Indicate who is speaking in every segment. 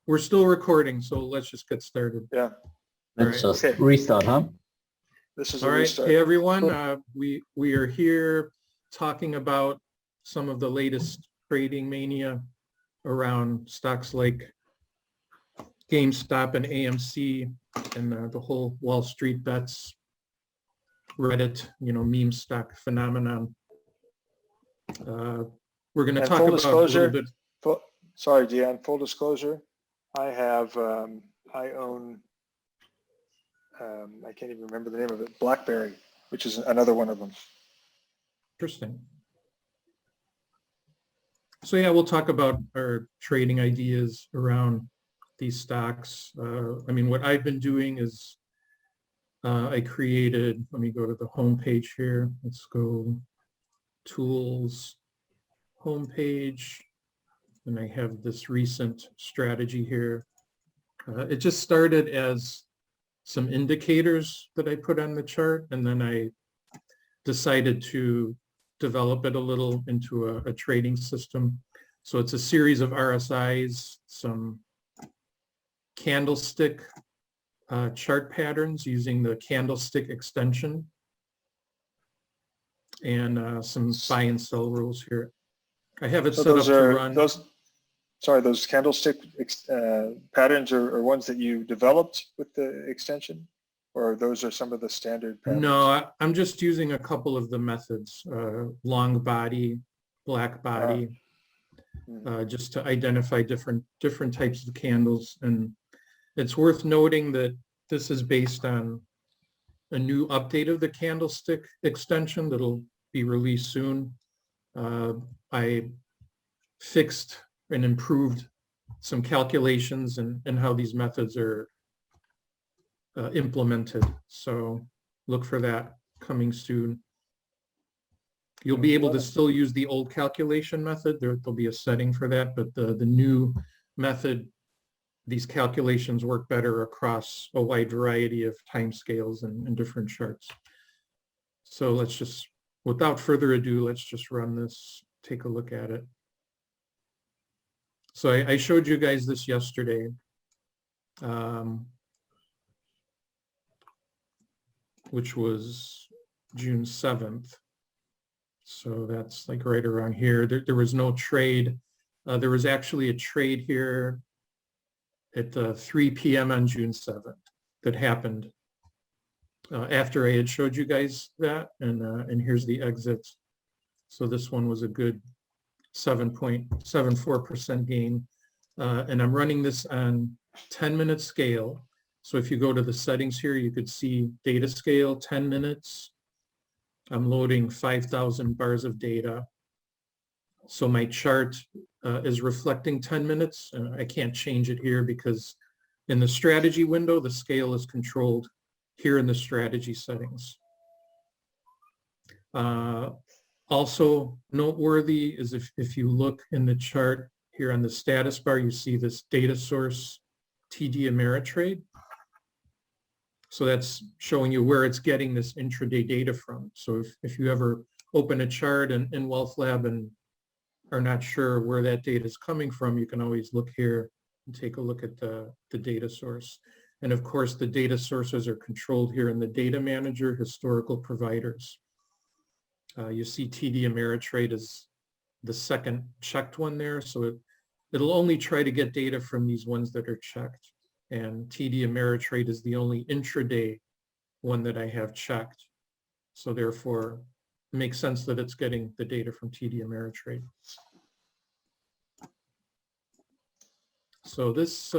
Speaker 1: We're still recording, so let's just get started.
Speaker 2: Yeah.
Speaker 3: Let's
Speaker 1: All
Speaker 3: just
Speaker 2: Okay.
Speaker 3: restart, huh?
Speaker 2: This is
Speaker 1: All
Speaker 2: a
Speaker 1: right.
Speaker 2: restart.
Speaker 1: Hey, everyone.
Speaker 2: Cool.
Speaker 1: We are here talking about some of the latest trading mania around stocks like GameStop and AMC and the whole WallStreetBets, Reddit, meme stock phenomenon. We're going to
Speaker 2: And
Speaker 1: talk
Speaker 2: full
Speaker 1: about a little
Speaker 2: disclosure,
Speaker 1: bit.
Speaker 2: sorry, Deanne, full disclosure, I own, I can't even remember the name of it, BlackBerry, which is another one of them.
Speaker 1: Interesting. So yeah, we'll talk about our trading ideas around these stocks. What I've been doing is I created, let me go to the home page here. Let's go tools, home page, and I have this recent strategy here. It just started as some indicators that I put on the chart, and then I decided to develop it a little into a trading system. So it's a series of RSIs, some candlestick chart patterns using the candlestick extension, and some buy and sell rules here. I have it
Speaker 2: So
Speaker 1: set up
Speaker 2: those
Speaker 1: to
Speaker 2: are,
Speaker 1: run.
Speaker 2: those candlestick patterns are ones that you developed with the extension, or those are some of the standard patterns?
Speaker 1: No, I'm just using a couple of the methods, long body, black body, just to identify different types of candles. And it's worth noting that this is based on a new update of the candlestick extension that'll be released soon. I fixed and improved some calculations and how these methods are implemented. So look for that coming soon. You'll be able to still use the old calculation method. There'll be a setting for that, but the new method, these calculations work better across a wide variety of timescales and different charts. So let's just, without further ado, let's just run this, take a look at it. So I showed you guys this yesterday. Which was June 7th. So that's like right around here. There was no trade. There was actually a trade here at 3 p.m. on June 7th that happened after I had showed you guys that, and here's the exit. So this one was a good 7.74% gain, and I'm running this on 10-minute scale. So if you go to the settings here, you could see data scale, 10 minutes. I'm loading 5,000 bars of data. So my chart is reflecting 10 minutes. I can't change it here because in the strategy window, the scale is controlled here in the strategy settings. Also noteworthy is if you look in the chart here on the status bar, you see this data source TD Ameritrade. So that's showing you where it's getting this intraday data from. So if you ever open a chart in Wealth Lab and are not sure where that data is coming from, you can always look here and take a look at the data source. And of course, the data sources are controlled here in the data manager, historical providers. You see TD Ameritrade is the second checked one there. So it'll only try to get data from these ones that are checked. And TD Ameritrade is the only intraday one that I have checked. So therefore, it makes sense that it's getting the data from TD Ameritrade. So this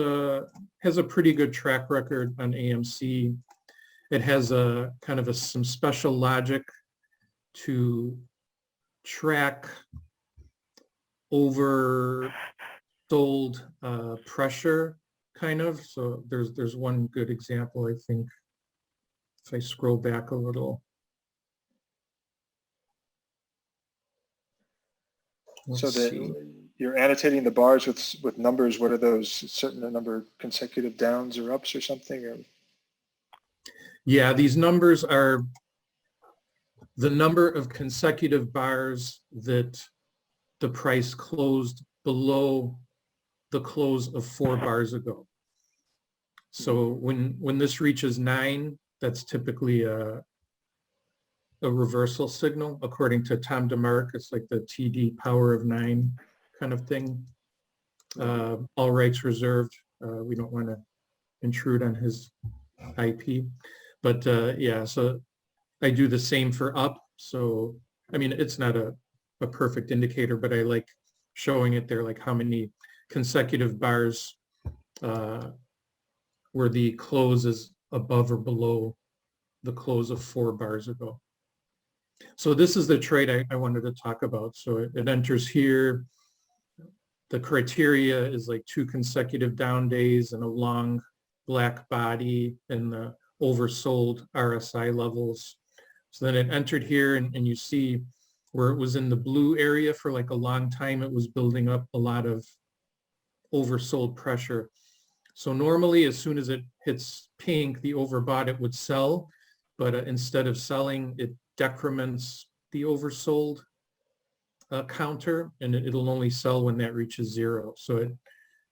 Speaker 1: has a pretty good track record on AMC. It has a kind of some special logic to track oversold pressure, kind of. So there's one good example, I think, if I scroll back a little.
Speaker 2: So you're annotating the bars with numbers. What are those? A certain number of consecutive downs or ups or something? Or?
Speaker 1: Yeah, these numbers are the number of consecutive bars that the price closed below the close of 4 bars ago. So when this reaches 9, that's typically a reversal signal. According to Tom DeMark, it's like the TD power of 9 kind of thing. All rights reserved. We don't want to intrude on his IP. But yeah, so I do the same for up. So, I mean, it's not a perfect indicator, but I like showing it there, like how many consecutive bars where the close is above or below the close of 4 bars ago. So this is the trade I wanted to talk about. So it enters here. The criteria is like 2 consecutive down days and a long black body and the oversold RSI levels. So then it entered here, and you see where it was in the blue area for like a long time, it was building up a lot of oversold pressure. So normally as soon as it hits pink, the overbought, it would sell, but instead of selling, it decrements the oversold counter, and it'll only sell when that reaches 0. So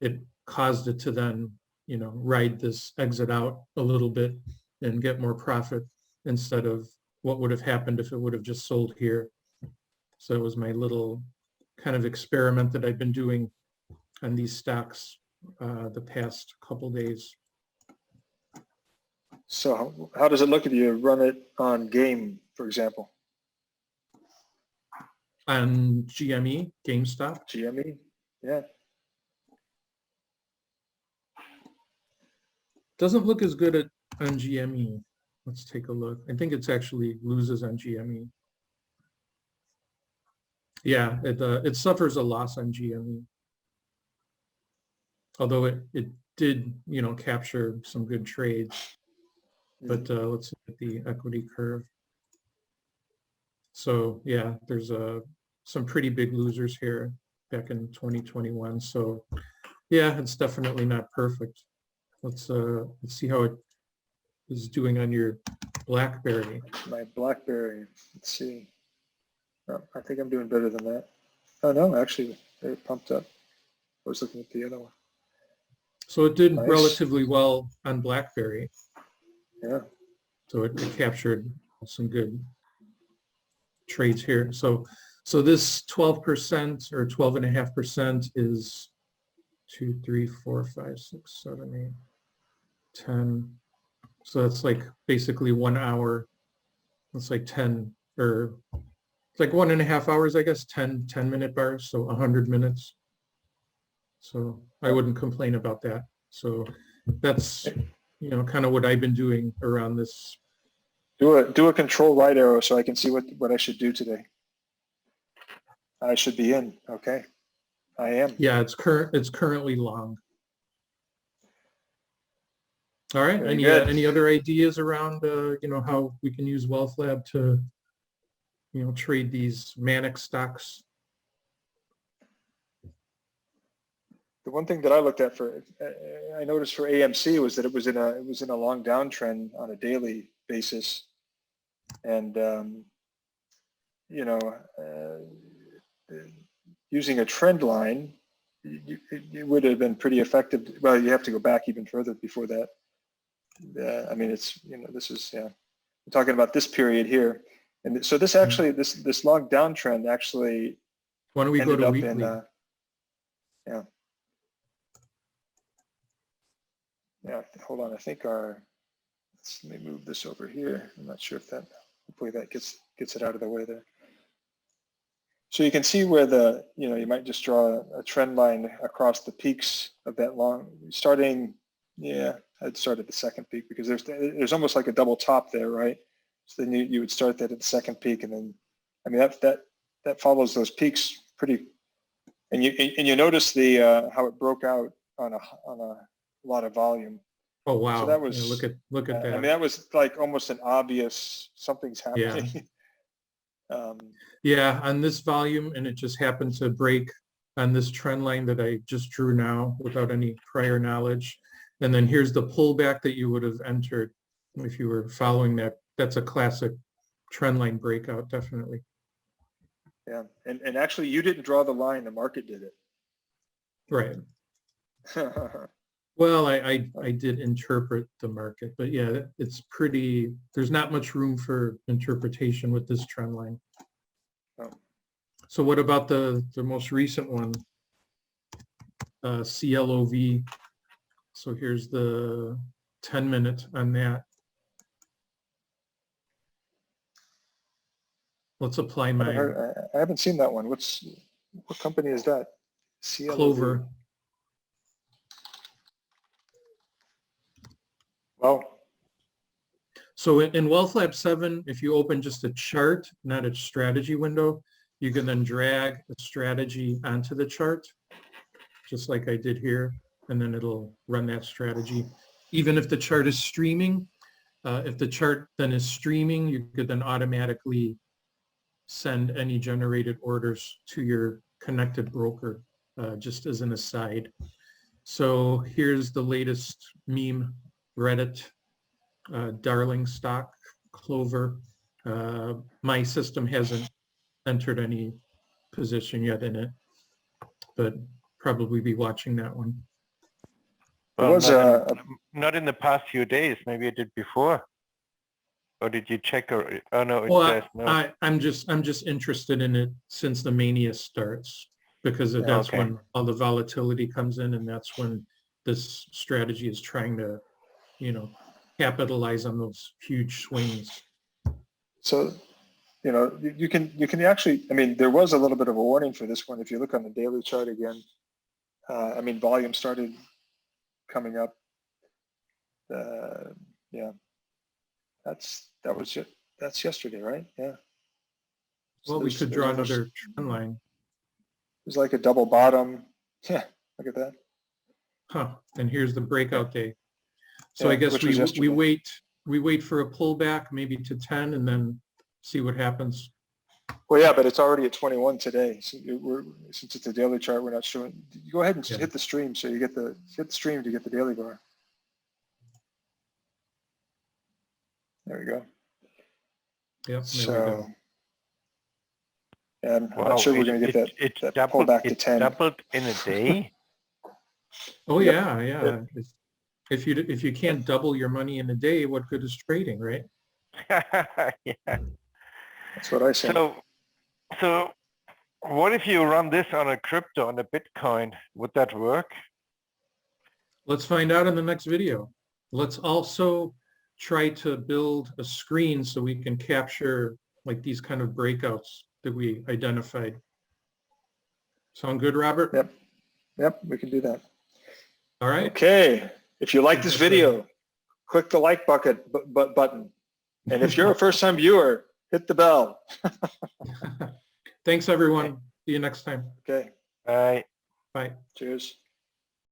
Speaker 1: it caused it to then, you know, ride this exit out a little bit and get more profit instead of what would have happened if it would have just sold here. So it was my little kind of experiment that I've been doing on these stocks the past couple days.
Speaker 2: So how does it look if you run it on game, for example?
Speaker 1: On GME, GameStop?
Speaker 2: GME, yeah.
Speaker 1: Doesn't look as good on GME. Let's take a look. I think it's actually loses on GME. Yeah, it suffers a loss on GME. Although it did, you know, capture some good trades. But let's look at the equity curve. So yeah, there's some pretty big losers here back in 2021. So yeah, it's definitely not perfect. Let's see how it is doing on your BlackBerry.
Speaker 2: My BlackBerry, let's see. Oh, I think I'm doing better than that. Oh no, actually it pumped up. I was looking at the other one.
Speaker 1: So it did
Speaker 2: Nice.
Speaker 1: relatively well on BlackBerry.
Speaker 2: Yeah.
Speaker 1: So it captured some good trades here. So this 12% or 12.5% is 2, 3, 4, 5, 6, 7, 8, 10. So that's like basically 1 hour. It's like 10, or it's like 1.5 hours, I guess, 10-minute bars, so 100 minutes. So I wouldn't complain about that. So that's, you know, kind of what I've been doing around this.
Speaker 2: Do a control right arrow so I can see what I should do today. I should be in. Okay, I am.
Speaker 1: Yeah, it's currently long. All right. Any other ideas around you know, how we can use Wealth Lab to, you know, trade these manic stocks?
Speaker 2: The one thing that I looked at I noticed for AMC was that it was in a long downtrend on a daily basis, and you know, using a trend line, it would have been pretty effective. Well, you have to go back even further before that. I mean, it's, you know, this is, yeah, we're talking about this period here, and so this actually this long downtrend actually.
Speaker 1: Why don't we go to weekly?
Speaker 2: Yeah. Yeah, hold on. I think let me move this over here. I'm not sure if that, hopefully that gets it out of the way there. So you can see where you know, you might just draw a trend line across the peaks of that long, starting, yeah, I'd start at the second peak because there's almost like a double top there, right? So then you would start that at the second peak, and then, I mean, that follows those peaks pretty, and you notice how it broke out on a lot of volume.
Speaker 1: Oh wow!
Speaker 2: So that was,
Speaker 1: yeah, look at that.
Speaker 2: I mean, that was like almost an obvious something's happening.
Speaker 1: Yeah. Yeah, on this volume, and it just happened to break on this trend line that I just drew now without any prior knowledge. And then here's the pullback that you would have entered if you were following that. That's a classic trend line breakout, definitely.
Speaker 2: Yeah, and actually you didn't draw the line, the market did it.
Speaker 1: Right. Well, I did interpret the market, but yeah, it's pretty, there's not much room for interpretation with this trend line.
Speaker 2: Oh.
Speaker 1: So what about the most recent one? CLOV. So here's the 10-minute on that. Let's apply my
Speaker 2: I haven't seen that one. What company is that? CLOV.
Speaker 1: Clover.
Speaker 2: Wow.
Speaker 1: So in Wealth Lab 7, if you open just a chart, not a strategy window, you can then drag a strategy onto the chart, just like I did here, and then it'll run that strategy. Even if the chart is streaming, if the chart then is streaming, you could then automatically send any generated orders to your connected broker, just as an aside. So here's the latest meme, Reddit, darling stock, Clover. My system hasn't entered any position yet in it, but probably be watching that one.
Speaker 2: Well, was
Speaker 3: not in the past few days. Maybe it did before. Or did you check? Or oh no, it
Speaker 1: Well,
Speaker 3: says no.
Speaker 1: I'm just interested in it since the mania starts, because that's
Speaker 3: okay.
Speaker 1: when all the volatility comes in, and that's when this strategy is trying to, capitalize on those huge swings.
Speaker 2: So, you can actually, I mean, there was a little bit of a warning for this one. If you look on the daily chart again, I mean, volume started coming up. Yeah, that's yesterday, right? Yeah.
Speaker 1: Well, we could draw another trend line.
Speaker 2: It's like a double bottom. Yeah, look at that.
Speaker 1: Huh. And here's the breakout day. So
Speaker 2: Yeah,
Speaker 1: I guess we wait for a pullback maybe to 10 and then see what happens.
Speaker 2: Well, yeah, but it's already at 21 today. So since it's a daily chart, we're not showing. You go ahead and hit the stream, so you hit the stream to get the daily bar. There we go.
Speaker 1: Yep.
Speaker 2: So, and I'm
Speaker 3: Wow,
Speaker 2: not sure we're going to get that pullback to 10.
Speaker 3: Doubled in a day.
Speaker 1: Oh yeah. If you can't double your money in a day, what good is trading, right?
Speaker 3: Yeah.
Speaker 2: That's what I say.
Speaker 3: So what if you run this on a crypto, on a Bitcoin? Would that work?
Speaker 1: Let's find out in the next video. Let's also try to build a screen so we can capture like these kind of breakouts that we identified. Sound good, Robert?
Speaker 2: Yep, we can do that.
Speaker 1: All right.
Speaker 2: Okay. If you like this video, click the like button. And if you're a first-time viewer, hit the bell.
Speaker 1: Thanks, everyone. See you next time.
Speaker 2: Okay.
Speaker 3: Bye.
Speaker 1: Bye.
Speaker 2: Cheers.